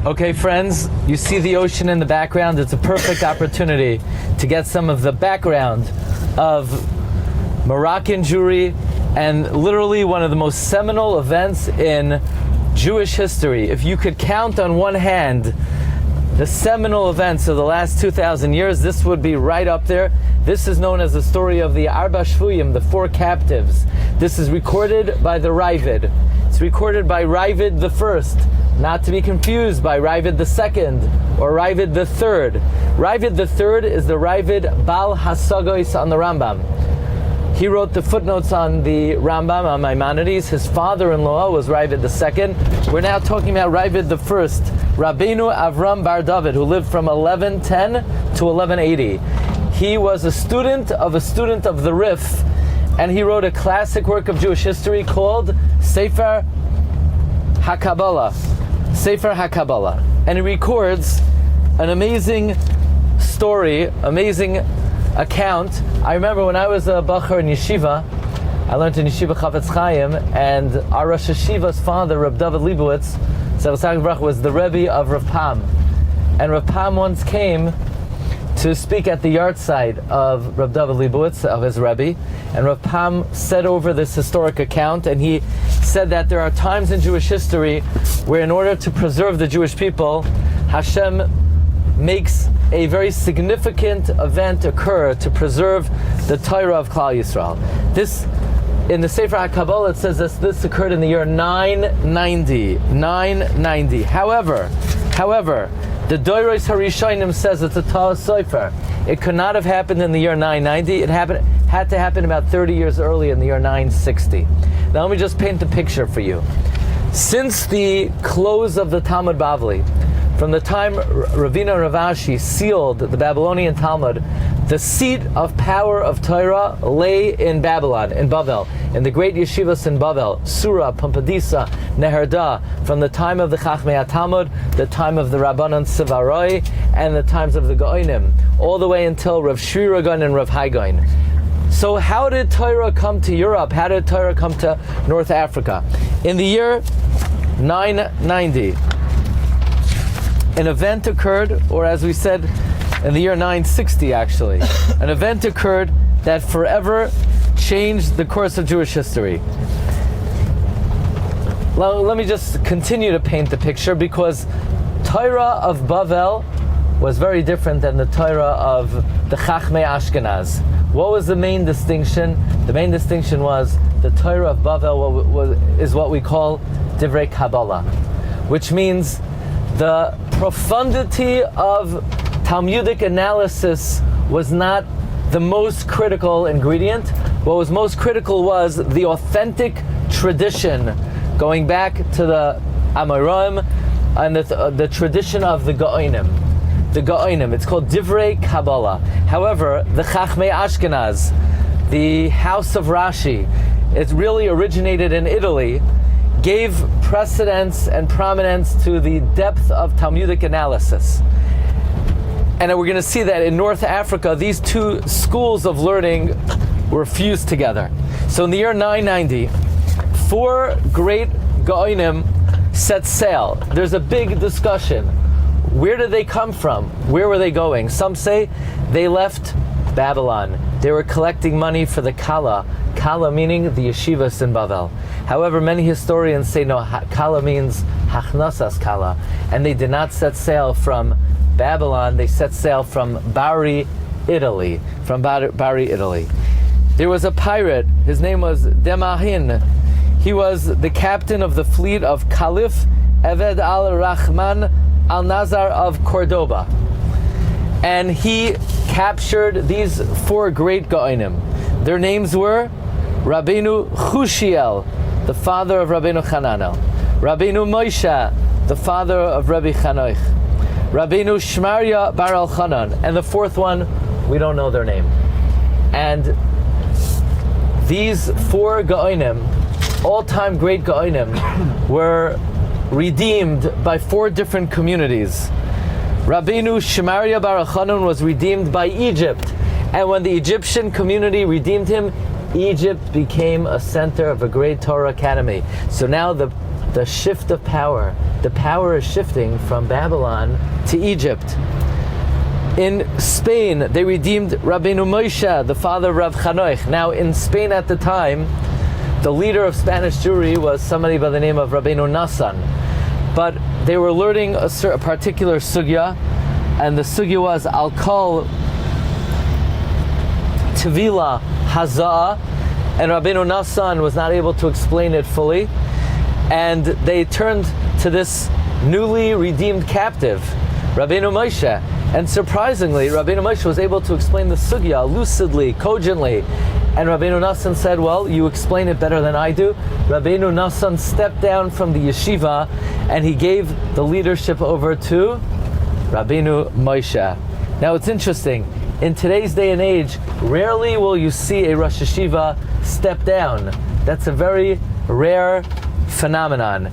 Okay, friends, you see the ocean in the background. It's a perfect opportunity to get some of the background of Moroccan Jewry and literally one of the most seminal events in Jewish history. If you could count on one hand the seminal events of the last 2,000 years, this would be right up there. This is known as the story of the Arba Shvuyim, the 4 captives. This is recorded by the Ravid. It's recorded by Ravid the First, not to be confused by Ravid the Second or Ravid the Third. Ravid the Third is the Ravid Bal Hasagois on the Rambam. He wrote the footnotes on the Rambam, on Maimonides. His father-in-law was Ravid the Second. We're now talking about Ravid the First, Rabbeinu Avram Bar David, who lived from 1110 to 1180. He was a student of the Rif, and he wrote a classic work of Jewish history called Sefer HaKabbalah. Sefer HaKabbalah. And he records an amazing story, amazing account. I remember when I was a Bachar in Yeshiva, I learned in Yeshiva Chavetz Chaim, and our Rosh Yeshiva's father, Reb David Leibowitz, was the Rebbe of Rav Pam. And Rav Pam once came to speak at the yahrzeit of Reb David Leibowitz, of his Rebbe, and Rav Pam said over this historic account, and he said that there are times in Jewish history where in order to preserve the Jewish people, Hashem makes a very significant event occur to preserve the Torah of Klal Yisrael. This, in the Sefer HaKabbalah, it says this occurred in the year 990. 990. However, the Doros Harishonim says it's a Tal Sefer. It could not have happened in the year 990. It had to happen about 30 years early in the year 960. Now let me just paint the picture for you. Since the close of the Talmud Bavli, from the time Ravina Ravashi sealed the Babylonian Talmud, the seat of power of Torah lay in Babylon, in Bavel, in the great yeshivas in Bavel, Surah, Pampadisa, Neherda, from the time of the Chachmei Talmud, the time of the Rabbanan Sivaroi, and the times of the Gaonim, all the way until Rav Shri Gaon and Rav Hai Gaon. So how did Torah come to Europe? How did Torah come to North Africa? In the year 990, an event occurred, or as we said, in the year 960 actually, an event occurred that forever changed the course of Jewish history. Let me just continue to paint the picture, because Torah of Bavel was very different than the Torah of the Chachmei Ashkenaz. What was the main distinction? The main distinction was the Torah of Bavel is what we call Divrei Kabbalah, which means the profundity of Talmudic analysis was not the most critical ingredient. What was most critical was the authentic tradition, going back to the Amoraim and the tradition of the Gaonim. The Gaonim, it's called Divrei Kabbalah. However, the Chachmei Ashkenaz, the house of Rashi, it really originated in Italy, gave precedence and prominence to the depth of Talmudic analysis. And we're going to see that in North Africa, these two schools of learning were fused together. So in the year 990, 4 great Gaonim set sail. There's a big discussion. Where did they come from? Where were they going? Some say they left Babylon. They were collecting money for the Kala. Kala meaning the yeshivas in Bavel. However, many historians say no, Kala means Hachnasas Kala. And they did not set sail from Babylon, they set sail from Bari, Italy. From Bari, Italy. There was a pirate, his name was Demahin. He was the captain of the fleet of Caliph Eved al-Rahman al-Nazar of Cordoba. And he captured these 4 great Gaonim. Their names were Rabbeinu Chushiel, the father of Rabbeinu Hananel; Rabbeinu Moshe, the father of Rabbi Chanoich; Rabbeinu Shmarya Bar Elchanan, and the 4th one, we don't know their name. And these 4 Gaonim, all-time great Gaonim, were redeemed by 4 different communities. Rabbeinu Shmarya Bar Elchanan was redeemed by Egypt, and when the Egyptian community redeemed him, Egypt became a center of a great Torah academy. So now the the shift of power. The power is shifting from Babylon to Egypt. In Spain, they redeemed Rabbeinu Moshe, the father of Rav Chanoich. Now, in Spain at the time, the leader of Spanish Jewry was somebody by the name of Rabbeinu Nassan. But they were learning a particular sugya, and the sugya was Al Kol Tevila Haza'ah, and Rabbeinu Nassan was not able to explain it fully. And they turned to this newly redeemed captive, Rabbeinu Moshe. And surprisingly, Rabbeinu Moshe was able to explain the sugya lucidly, cogently. And Rabbeinu Nassan said, well, you explain it better than I do. Rabbeinu Nassan stepped down from the yeshiva and he gave the leadership over to Rabbeinu Moshe. Now it's interesting, in today's day and age, rarely will you see a Rosh Yeshiva step down. That's a very rare phenomenon.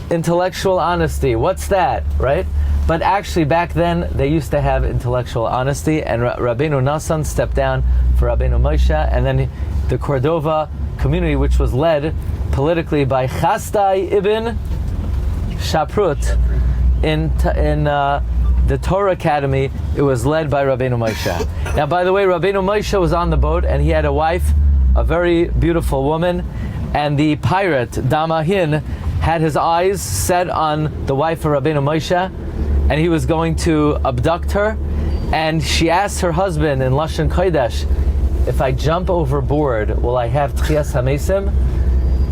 Intellectual honesty. What's that, right? But actually back then they used to have intellectual honesty, and Rabbeinu Nassan stepped down for Rabbeinu Moshe, and then the Cordova community, which was led politically by Chastai ibn Shaprut in the Torah Academy, it was led by Rabbeinu Moshe. Now, by the way, Rabbeinu Moshe was on the boat, and he had a wife, a very beautiful woman, and the pirate Damahin had his eyes set on the wife of Rabbeinu Moshe, and he was going to abduct her, and she asked her husband in Lashon Kodesh, if I jump overboard, will I have Tchias HaMesim?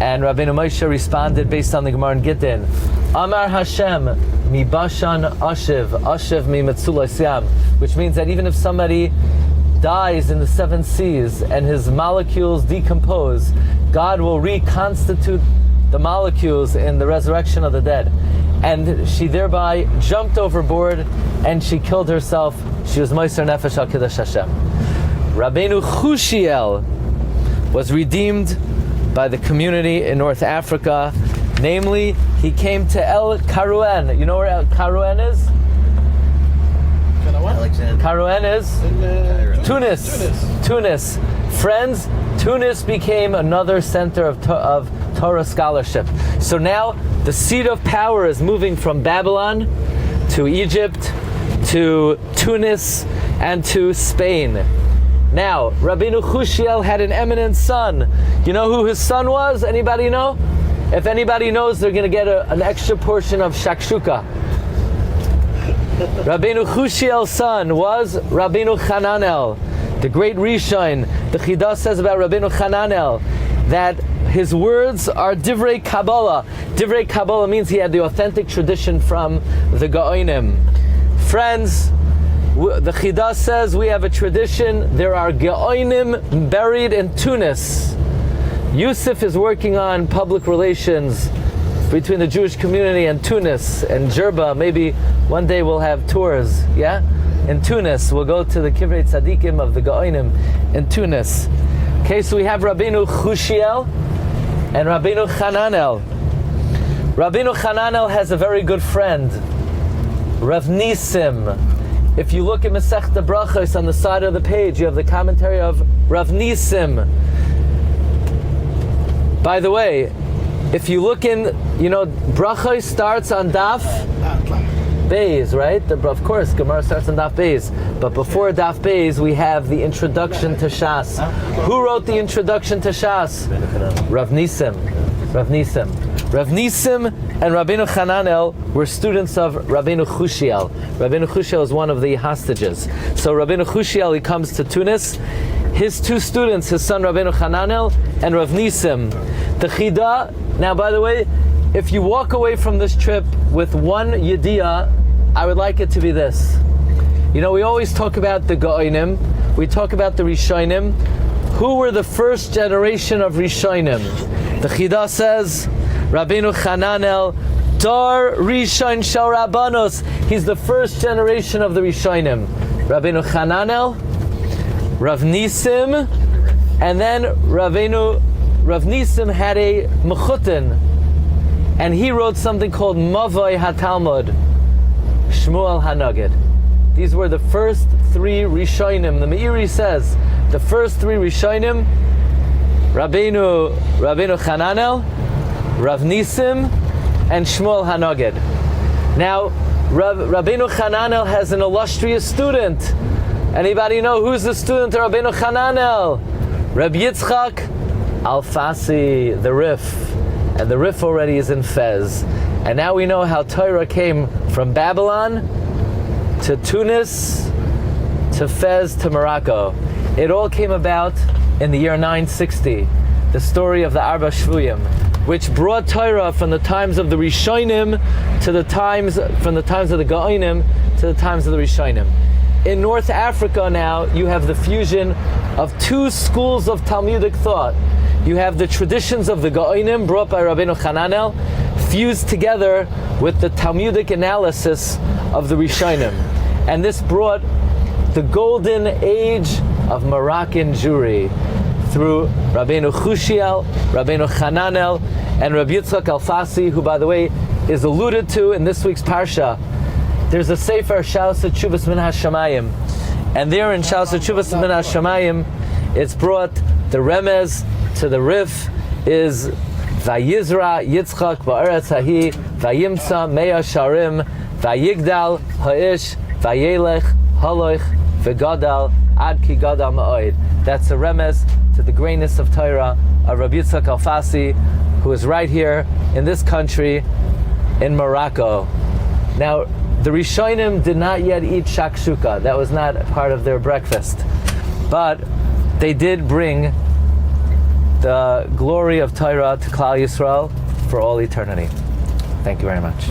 And Rabbeinu Moshe responded based on the Gemara in Gittin, Amar Hashem mi bashan ashiv mi metzulas yam, which means that even if somebody dies in the 7 seas and his molecules decompose, God will reconstitute the molecules in the resurrection of the dead. And she thereby jumped overboard and she killed herself. She was Moiser Nefesh al Kiddush Hashem. Rabbeinu Chushiel was redeemed by the community in North Africa. Namely, he came to El Karouan. You know where El Karouan is? Karouan is? Tunis. Friends, Tunis became another center of Torah scholarship. So now the seat of power is moving from Babylon to Egypt, to Tunis, and to Spain. Now, Rabbeinu Chushiel had an eminent son. You know who his son was? Anybody know? If anybody knows, they're going to get an extra portion of shakshuka. Rabbeinu Chushiel's son was Rabbeinu Hananel, the great Rishon. The Chidah says about Rabbeinu Hananel that his words are Divrei Kabbalah. Divrei Kabbalah means he had the authentic tradition from the Gaonim. Friends, the Chidah says we have a tradition. There are Gaonim buried in Tunis. Yusuf is working on public relations between the Jewish community and Tunis and Jerba. Maybe one day we'll have tours, yeah? In Tunis, we'll go to the Kivrei Tzadikim of the Gaonim in Tunis. Okay, so we have Rabbeinu Chushiel and Rabbeinu Hananel. Rabbeinu Hananel has a very good friend, Rav Nisim. If you look at Masechta Brachos on the side of the page, you have the commentary of Rav Nisim. By the way, if you look in, Brachos starts on Daf Beis, right? Of course, Gemara starts on Daf Beis. But before Daf Beis, we have the introduction to Shas. Who wrote the introduction to Shas? Rav Nisim. Rav Nisim and Rabbeinu Hananel were students of Rabbeinu Chushiel. Rabbeinu Chushiel is one of the hostages. So Rabbeinu Chushiel, he comes to Tunis. His 2 students, his son Rabbeinu Hananel and Rav Nisim. The Chidah, now by the way, if you walk away from this trip with one yediyah, I would like it to be this. We always talk about the Gaonim, we talk about the Rishonim. Who were the first generation of Rishonim? The Chidah says, Rabbeinu Hananel, Dar Rishon Shel Rabbanos. He's the first generation of the Rishonim. Rabbeinu Hananel, Rav Nisim, and then Rav Nisim had a mechutin, and he wrote something called Mavoi HaTalmud, Shmuel HaNagid. These were the first 3 Rishonim. The Meiri says the first 3 Rishonim, Rabbeinu Hananel, Rav Nisim, and Shmuel HaNoged. Now, Rabbeinu Hananel has an illustrious student. Anybody know who's the student of Rabbeinu Hananel? Rabbi Yitzchak Alfasi, the Rif. And the Rif already is in Fez. And now we know how Torah came from Babylon to Tunis to Fez to Morocco. It all came about in the year 960. The story of the Arba Shvuyim, which brought Torah from the times of the Rishonim to the times, from the times of the Gaonim to the times of the Rishonim. In North Africa now, you have the fusion of two schools of Talmudic thought. You have the traditions of the Gaonim brought by Rabbeinu Hananel, fused together with the Talmudic analysis of the Rishonim. And this brought the golden age of Moroccan Jewry through Rabbeinu Chushiel, Rabbeinu Hananel, and Rabbi Yitzchak Alfasi, who, by the way, is alluded to in this week's Parsha. There's a Sefer Shalos Tshuvas Min HaShamayim, and there in Shalos Tshuvas Min HaShamayim, it's brought the remez to the Rif is Vayizra Yitzchak Ba'aretz Hahi Vayimtza Mea Sharim Vayigdal Ha'ish Vayelech Haloich V'Gadal Ad Ki Gadal Ma'oid. That's a remez to the greatness of Torah of Rabbi Yitzchak Alfasi, who is right here in this country, in Morocco. Now, the Rishonim did not yet eat shakshuka. That was not part of their breakfast. But they did bring the glory of Torah to Klal Yisrael for all eternity. Thank you very much.